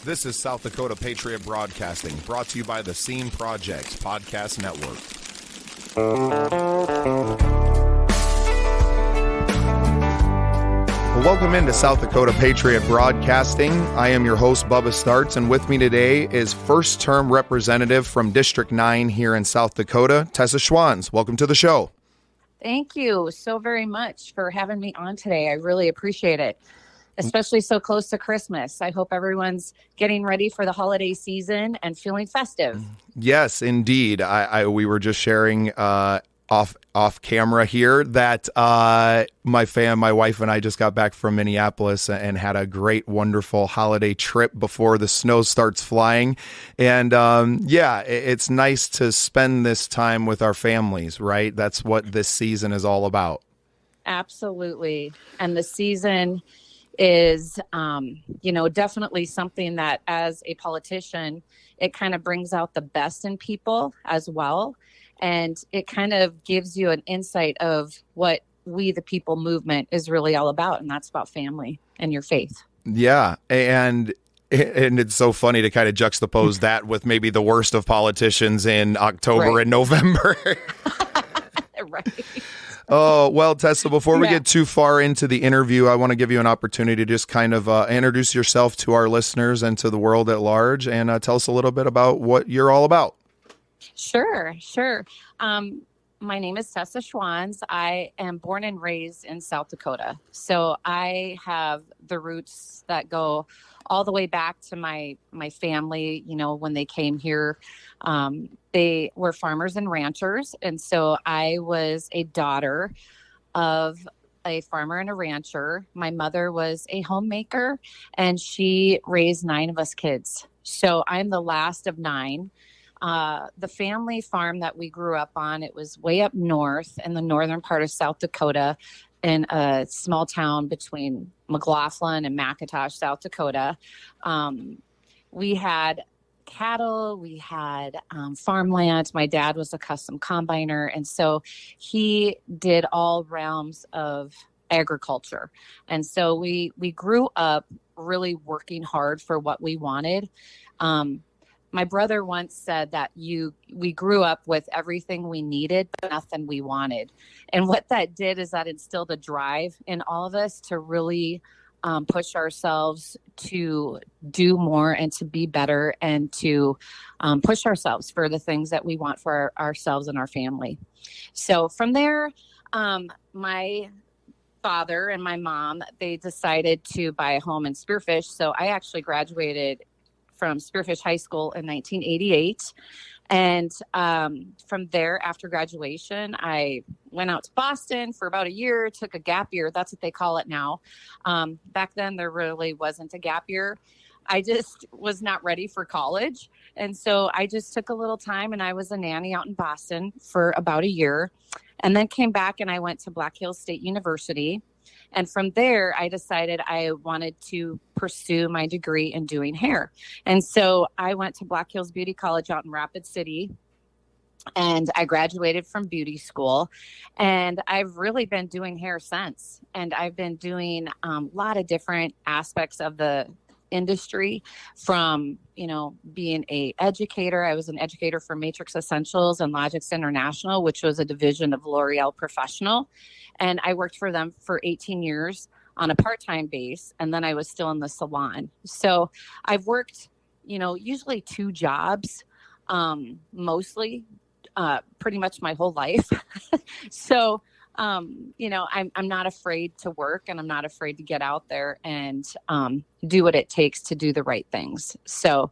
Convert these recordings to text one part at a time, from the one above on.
This is South Dakota Patriot Broadcasting, brought to you by the Scene Projects Podcast Network. Welcome into South Dakota Patriot Broadcasting. I am your host, Bubba Starts, and with me today is first-term representative from District 9 here in South Dakota, Tesa Schwans. Welcome to the show. Thank you so very much for having me on today. I really appreciate it, especially so close to Christmas. I hope everyone's getting ready for the holiday season and feeling festive. Yes, indeed. We were just sharing off camera here that my wife and I just got back from Minneapolis and had a great, wonderful holiday trip before the snow starts flying. And it's nice to spend this time with our families, right? That's what this season is all about. Absolutely. And the season is, definitely something that as a politician, it kind of brings out the best in people as well. And it kind of gives you an insight of what We the People movement is really all about. And that's about family and your faith. Yeah. And it's so funny to kind of juxtapose that with maybe the worst of politicians in October and November. Right. Oh, well, Tesa, before we get too far into the interview, I want to give you an opportunity to just kind of introduce yourself to our listeners and to the world at large, and tell us a little bit about what you're all about. Sure. My name is Tesa Schwans. I am born and raised in South Dakota. So I have the roots that go all the way back to my family, when they came here. They were farmers and ranchers. And so I was a daughter of a farmer and a rancher. My mother was a homemaker, and she raised 9 of us kids. So I'm the last of 9. The family farm that we grew up on, it was way up north in the northern part of South Dakota in a small town between McLaughlin and McIntosh, South Dakota. We had cattle, we had farmland. My dad was a custom combiner, and so he did all realms of agriculture. And so we grew up really working hard for what we wanted. My brother once said that we grew up with everything we needed, but nothing we wanted. And what that did is that instilled a drive in all of us to really push ourselves to do more and to be better and to push ourselves for the things that we want for ourselves and our family. So from there, my father and my mom, they decided to buy a home in Spearfish. So I actually graduated from Spearfish High School in 1988. And from there, after graduation, I went out to Boston for about a year, took a gap year. That's what they call it now. Back then, there really wasn't a gap year. I just was not ready for college. And so I just took a little time, and I was a nanny out in Boston for about a year, and then came back and I went to Black Hills State University. And from there, I decided I wanted to pursue my degree in doing hair. And so I went to Black Hills Beauty College out in Rapid City, and I graduated from beauty school. And I've really been doing hair since. And I've been doing a lot of different aspects of the industry, from being a educator. I was an educator for Matrix Essentials and Logix International, which was a division of L'Oreal Professional, and I worked for them for 18 years on a part-time base, and then I was still in the salon. So I've worked usually 2 jobs, mostly pretty much my whole life. So I'm not afraid to work, and I'm not afraid to get out there and do what it takes to do the right things. So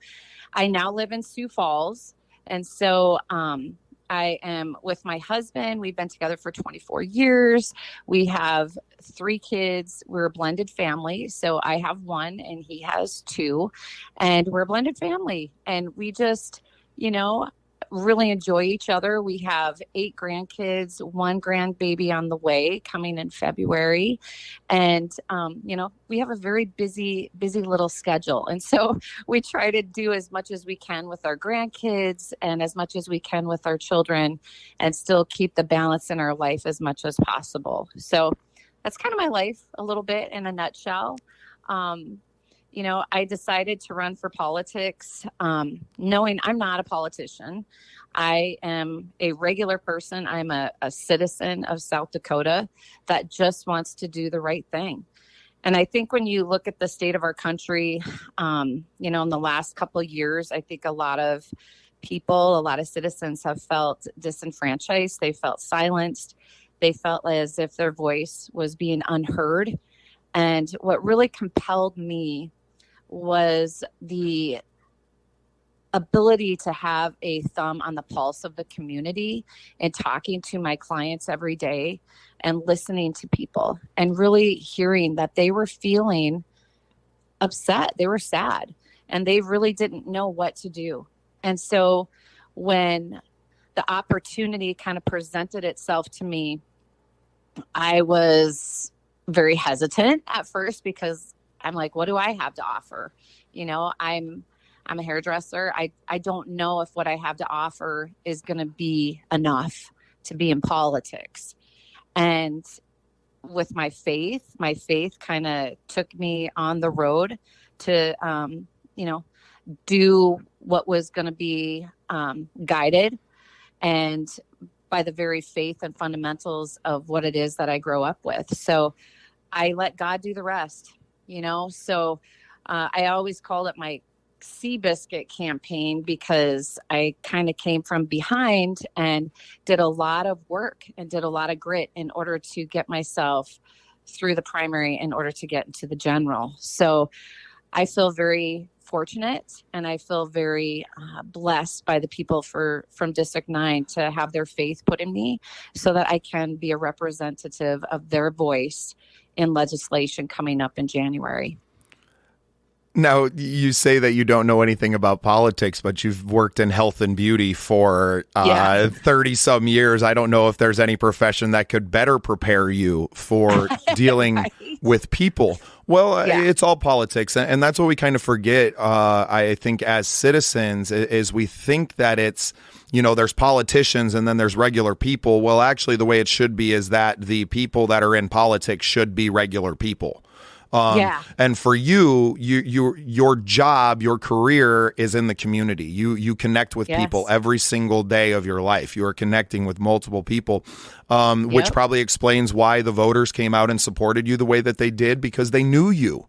I now live in Sioux Falls. And so I am with my husband. We've been together for 24 years. We have 3 kids. We're a blended family. So I have 1 and he has 2, and we're a blended family. And we just, really enjoy each other. We have 8 grandkids, 1 grandbaby on the way coming in February. And, we have a very busy little schedule. And so we try to do as much as we can with our grandkids and as much as we can with our children, and still keep the balance in our life as much as possible. So that's kind of my life a little bit in a nutshell. I decided to run for politics, knowing I'm not a politician. I am a regular person. I'm a citizen of South Dakota that just wants to do the right thing. And I think when you look at the state of our country, in the last couple of years, I think a lot of people, a lot of citizens have felt disenfranchised. They felt silenced. They felt as if their voice was being unheard. And what really compelled me was the ability to have a thumb on the pulse of the community and talking to my clients every day and listening to people and really hearing that they were feeling upset. They were sad and they really didn't know what to do. And so when the opportunity kind of presented itself to me, I was very hesitant at first because I'm like, what do I have to offer? I'm a hairdresser. I don't know if what I have to offer is going to be enough to be in politics. And with my faith kind of took me on the road to, do what was going to be guided and by the very faith and fundamentals of what it is that I grow up with. So I let God do the rest, So I always called it my Seabiscuit campaign because I kind of came from behind and did a lot of work and did a lot of grit in order to get myself through the primary in order to get into the general. So I feel very fortunate and I feel very blessed by the people from District 9 to have their faith put in me so that I can be a representative of their voice in legislation coming up in January. Now, you say that you don't know anything about politics, but you've worked in health and beauty for 30 some years. I don't know if there's any profession that could better prepare you for dealing right. with people. Well, it's all politics. And that's what we kind of forget, I think, as citizens, is we think that it's, there's politicians and then there's regular people. Well, actually, the way it should be is that the people that are in politics should be regular people. And for you, your job, your career is in the community. You connect with people every single day of your life. You are connecting with multiple people, which probably explains why the voters came out and supported you the way that they did, because they knew you.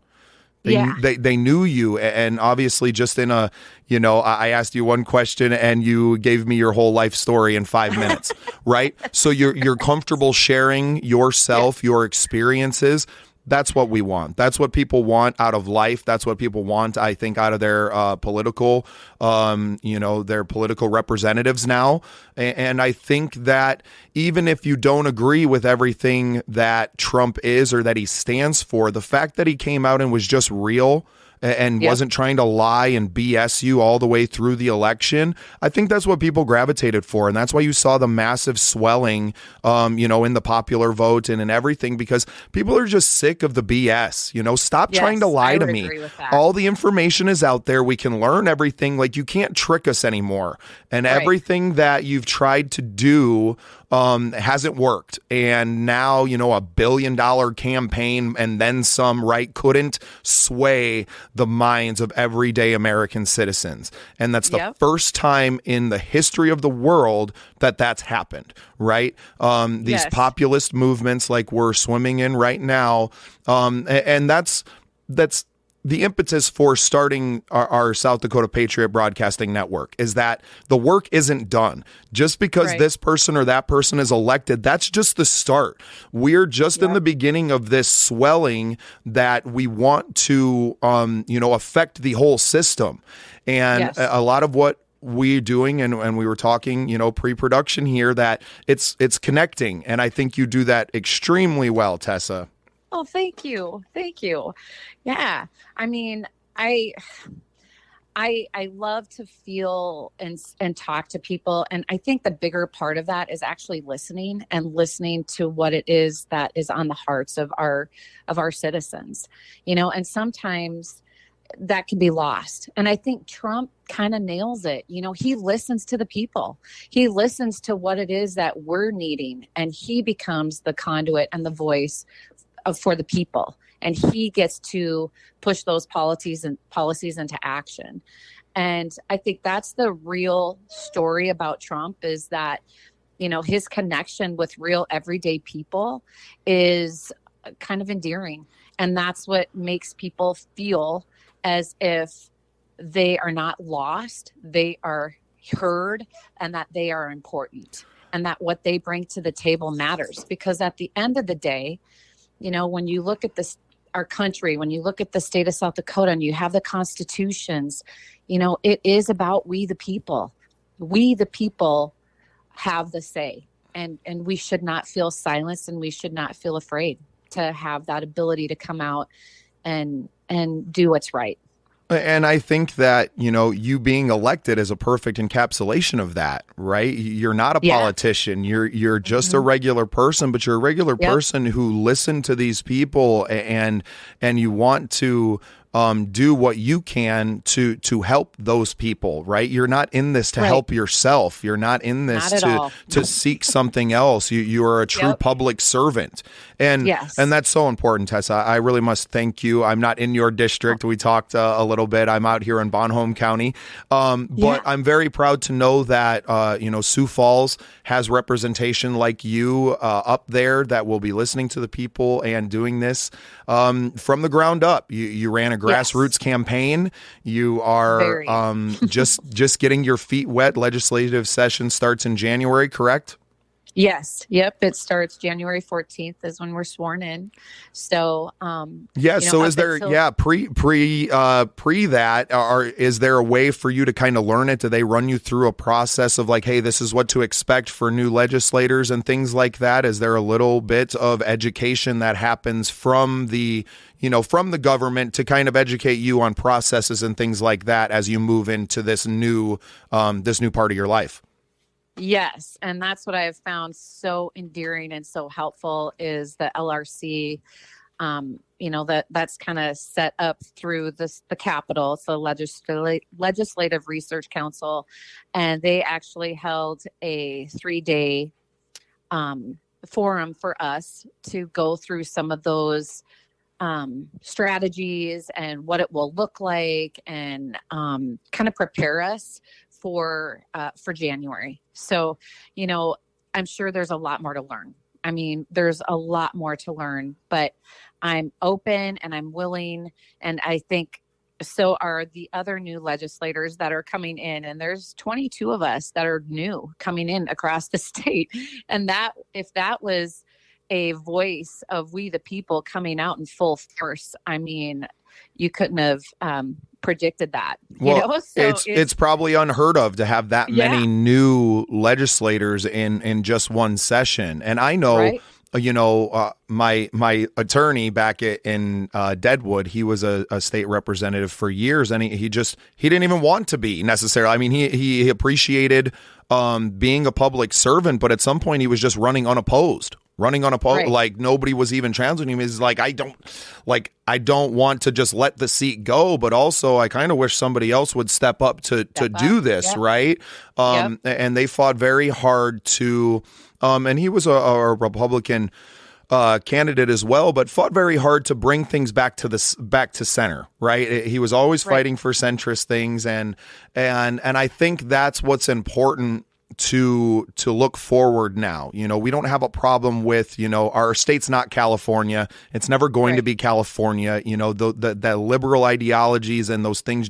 They knew you. And obviously just in I asked you one question and you gave me your whole life story in 5 minutes, right? So you're comfortable sharing yourself, your experiences. That's what we want. That's what people want out of life. That's what people want, I think, out of their political, their political representatives now. And I think that even if you don't agree with everything that Trump is or that he stands for, the fact that he came out and was just real and wasn't trying to lie and BS you all the way through the election, I think that's what people gravitated for. And that's why you saw the massive swelling, in the popular vote and in everything, because people are just sick of the BS. Stop trying to lie to me. All the information is out there. We can learn everything. Like, you can't trick us anymore. And everything that you've tried to do hasn't worked. And now, $1 billion campaign and then some, right, couldn't sway the minds of everyday American citizens. And that's the first time in the history of the world that that's happened, right? These populist movements like we're swimming in right now. And that's the impetus for starting our South Dakota Patriot Broadcasting Network, is that the work isn't done. Just because this person or that person is elected, that's just the start. We're just in the beginning of this swelling that we want to, affect the whole system. And a lot of what we're doing, and we were talking, pre-production here, that it's connecting. And I think you do that extremely well, Tesa. Oh, thank you. Thank you. Yeah. I mean, I love to feel and talk to people. And I think the bigger part of that is actually listening to what it is that is on the hearts of our citizens, and sometimes that can be lost. And I think Trump kind of nails it. He listens to the people. He listens to what it is that we're needing, and he becomes the conduit and the voice for the people. and he gets to push those policies into action. And I think that's the real story about Trump, is that, his connection with real everyday people is kind of endearing. And that's what makes people feel as if they are not lost, they are heard, and that they are important, and that what they bring to the table matters. Because at the end of the day, when you look at this, our country, when you look at the state of South Dakota and you have the constitutions, it is about we the people. We the people have the say, and we should not feel silenced, and we should not feel afraid to have that ability to come out and do what's right. And I think that, you being elected is a perfect encapsulation of that, right? You're not a politician. You're just a regular person, but you're a regular person who listened to these people and you want to do what you can to help those people, right? You're not in this to help yourself. You're not in this to seek something else. You are a true public servant. And that's so important, Tesa. I really must thank you. I'm not in your district. We talked a little bit. I'm out here in Bonhomme County. But I'm very proud to know that, Sioux Falls has representation like you up there that will be listening to the people and doing this from the ground up. You ran a grassroots campaign. You are just getting your feet wet. Legislative session starts in January, correct? Yes. Yep. It starts January 14th is when we're sworn in. So, so is there, pre that, is there a way for you to kind of learn it? Do they run you through a process of like, hey, this is what to expect for new legislators and things like that? Is there a little bit of education that happens from the government to kind of educate you on processes and things like that as you move into this new part of your life? Yes. And that's what I have found so endearing and so helpful is the LRC, that's kind of set up through the Capitol, so Legislative Research Council. And they actually held a 3-day forum for us to go through some of those strategies and what it will look like, and kind of prepare us for January. So, I'm sure there's a lot more to learn. I mean, there's a lot more to learn, but I'm open and I'm willing. And I think so are the other new legislators that are coming in. And there's 22 of us that are new coming in across the state. And if that was a voice of we the people coming out in full force, I mean, you couldn't have predicted that. Well, so it's probably unheard of to have that many new legislators in just one session. And I know, my attorney back in Deadwood, he was a state representative for years, and he didn't even want to be necessarily. I mean, he appreciated being a public servant, but at some point he was just running unopposed. Like nobody was even challenging him. He's like, I don't want to just let the seat go, but also I kind of wish somebody else would step up to do this, right? And they fought very hard to, and he was a Republican candidate as well, but fought very hard to bring things back to center, right? He was always fighting for centrist things, and I think that's what's important to look forward now. We don't have a problem with, our state's not California. It's never going to be California. The liberal ideologies and those things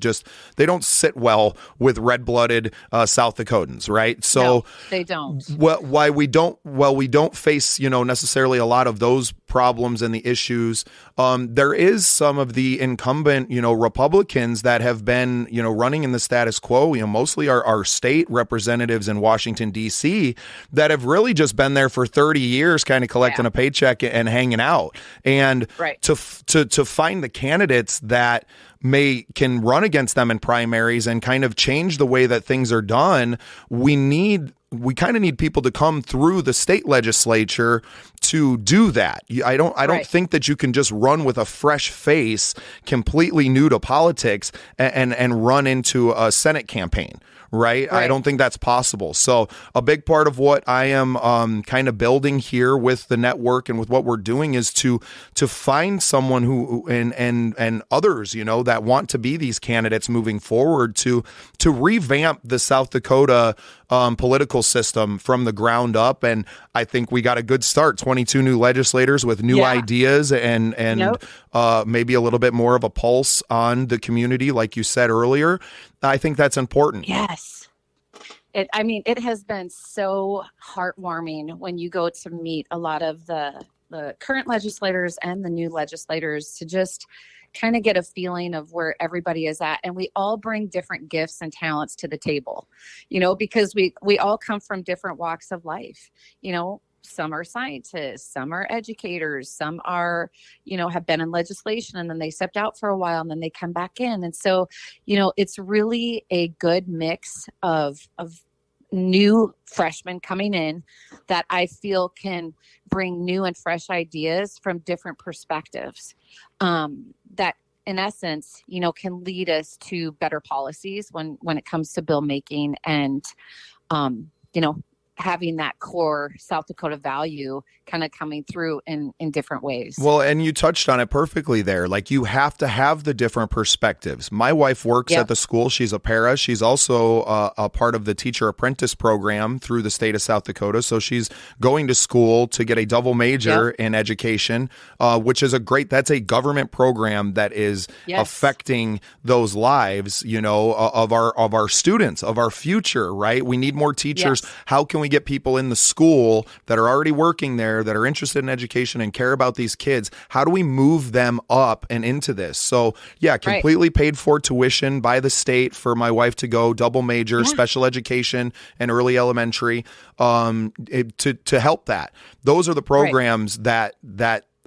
they don't sit well with red-blooded South Dakotans, right? So no, they don't. Why we don't face, necessarily a lot of those problems and the issues. There is some of the incumbent, Republicans that have been, running in the status quo, mostly our state representatives in Washington, D.C., that have really just been there for 30 years, kind of collecting a paycheck and hanging out. And to find the candidates that can run against them in primaries and kind of change the way that things are done, we kind of need people to come through the state legislature to do that. I don't think that you can just run with a fresh face, completely new to politics, and run into a Senate campaign. Right? I don't think that's possible. So a big part of what I am kind of building here with the network and with what we're doing is to find someone who and others, that want to be these candidates moving forward to revamp the South Dakota political system from the ground up. And I think we got a good start. 22 new legislators with new ideas and maybe a little bit more of a pulse on the community, like you said earlier. I think that's important. Yes. It has been so heartwarming when you go to meet a lot of the current legislators and the new legislators to just kind of get a feeling of where everybody is at. And we all bring different gifts and talents to the table, because we all come from different walks of life. Some are scientists, some are educators, some are, have been in legislation and then they stepped out for a while and then they come back in. And so, it's really a good mix of new freshmen coming in that I feel can bring new and fresh ideas from different perspectives, that in essence, can lead us to better policies when it comes to bill making and, having that core South Dakota value kind of coming through in different ways. Well, and you touched on it perfectly there. Like, you have to have the different perspectives. My wife works at the school. She's a para. She's also a part of the teacher apprentice program through the state of South Dakota. So she's going to school to get a double major in education, which is that's a government program that is affecting those lives, of our students, of our future, right? We need more teachers. How can we get people in the school that are already working there, that are interested in education and care about these kids? How do we move them up and into this? So completely paid for tuition by the state for my wife to go double major, special education and early elementary, to help that. Those are the programs that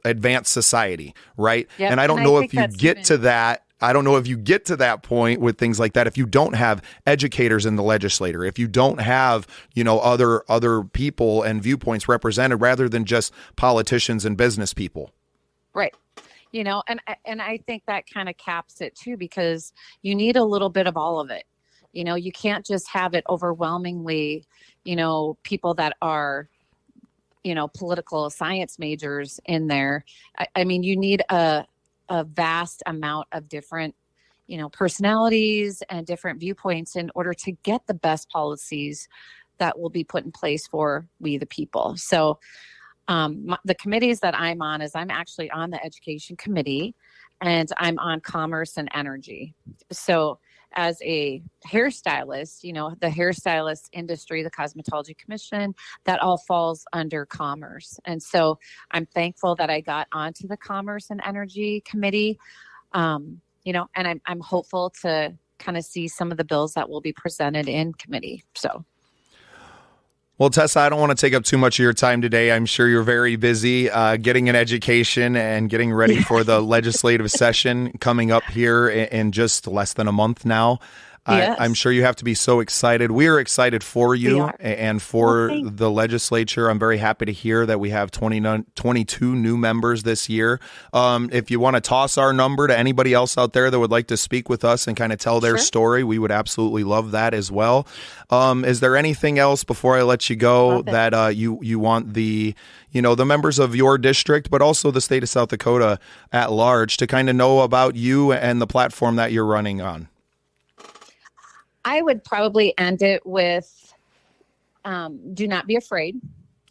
advance society, right? Yep. And I don't know if you get to that. I don't know if you get to that point with things like that if you don't have educators in the legislature, if you don't have, other people and viewpoints represented rather than just politicians and business people. Right. And I think that kind of caps it too, because you need a little bit of all of it. You can't just have it overwhelmingly, people that are, political science majors in there. You need a vast amount of different, personalities and different viewpoints in order to get the best policies that will be put in place for we the people. So the committees that I'm on I'm actually on the education committee and I'm on commerce and energy. So as a hairstylist, the hairstylist industry, the cosmetology commission, that all falls under commerce. And so I'm thankful that I got onto the commerce and energy committee, and I'm hopeful to kind of see some of the bills that will be presented in committee. So. Well, Tessa, I don't want to take up too much of your time today. I'm sure you're very busy getting an education and getting ready for the legislative session coming up here in just less than a month now. Yes. I'm sure you have to be so excited. We are excited for you and for the legislature. I'm very happy to hear that we have 22 new members this year. If you want to toss our number to anybody else out there that would like to speak with us and kind of tell their story, we would absolutely love that as well. Is there anything else before I let you go that you want the members of your district, but also the state of South Dakota at large to kind of know about you and the platform that you're running on? I would probably end it with, do not be afraid.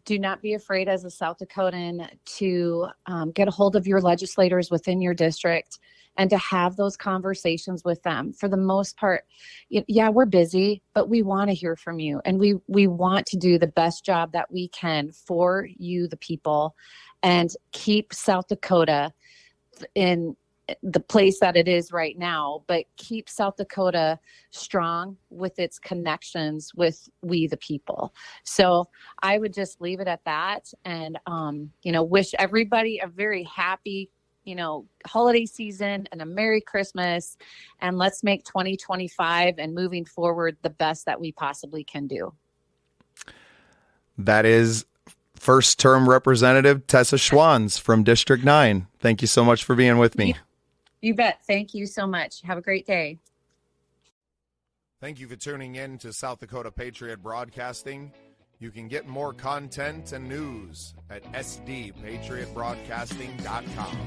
Do not be afraid as a South Dakotan to get a hold of your legislators within your district and to have those conversations with them. For the most part, we're busy, but we want to hear from you. And we want to do the best job that we can for you, the people, and keep South Dakota in the place that it is right now, but keep South Dakota strong with its connections with we the people. So I would just leave it at that and, wish everybody a very happy, holiday season and a Merry Christmas. And let's make 2025 and moving forward the best that we possibly can do. That is first-term Representative Tesa Schwans from District 9. Thank you so much for being with me. You bet. Thank you so much. Have a great day. Thank you for tuning in to South Dakota Patriot Broadcasting. You can get more content and news at sdpatriotbroadcasting.com.